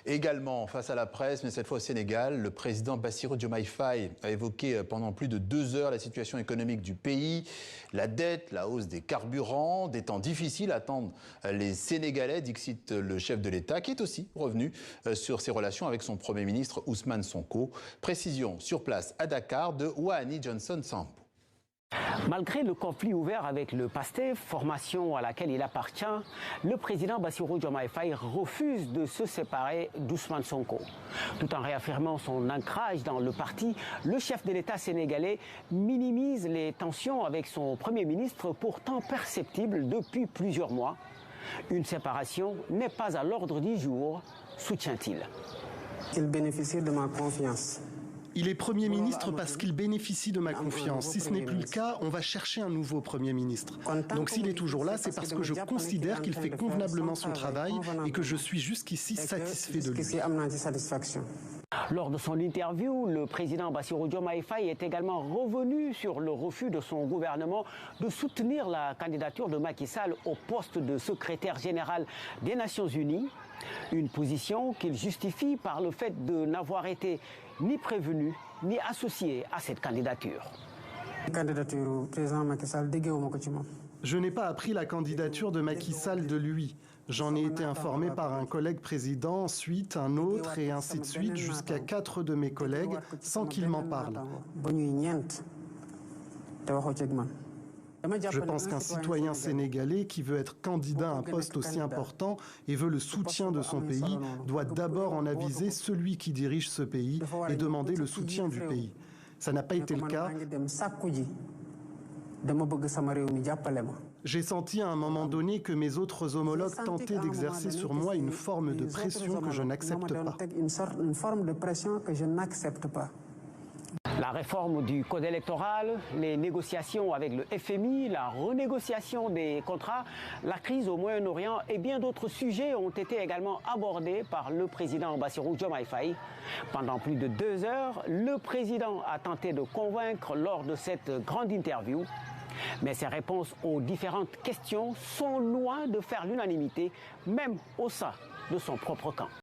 Également, face à la presse, mais cette fois au Sénégal, le président Bassirou Diomaye Faye a évoqué pendant plus de 2 heures la situation économique du pays, la dette, la hausse des carburants, des temps difficiles attendent les Sénégalais, dixit le chef de l'État, qui est aussi revenu sur ses relations avec son Premier ministre Ousmane Sonko. Précision sur place à Dakar de Wahani Johnson-Sambou. Malgré le conflit ouvert avec le PASTEF, formation à laquelle il appartient, le président Bassirou Diomaye Faye refuse de se séparer d'Ousmane Sonko. Tout en réaffirmant son ancrage dans le parti, le chef de l'État sénégalais minimise les tensions avec son Premier ministre, pourtant perceptible depuis plusieurs mois. Une séparation n'est pas à l'ordre du jour, soutient-il. Il bénéficie de ma confiance. Il est Premier ministre parce qu'il bénéficie de ma confiance. Si ce n'est plus le cas, on va chercher un nouveau Premier ministre. Donc s'il est toujours là, c'est parce que je considère qu'il fait convenablement son travail et que je suis jusqu'ici satisfait de lui. Lors de son interview, le président Bassirou Diomaye Faye est également revenu sur le refus de son gouvernement de soutenir la candidature de Macky Sall au poste de secrétaire général des Nations Unies. Une position qu'il justifie par le fait de n'avoir été ni prévenu ni associé à cette candidature. Je n'ai pas appris la candidature de Macky Sall de lui. J'en ai été informé par un collègue président, ensuite un autre et ainsi de suite jusqu'à 4 de mes collègues sans qu'ils m'en parlent. Je pense qu'un citoyen sénégalais qui veut être candidat à un poste aussi important et veut le soutien de son pays doit d'abord en aviser celui qui dirige ce pays et demander le soutien du pays. Ça n'a pas été le cas. J'ai senti à un moment donné que mes autres homologues tentaient d'exercer sur moi une forme de pression que je n'accepte pas. La réforme du code électoral, les négociations avec le FMI, la renégociation des contrats, la crise au Moyen-Orient et bien d'autres sujets ont été également abordés par le président Bassirou Diomaye Faye. Pendant plus de 2 heures, le président a tenté de convaincre lors de cette grande interview. Mais ses réponses aux différentes questions sont loin de faire l'unanimité, même au sein de son propre camp.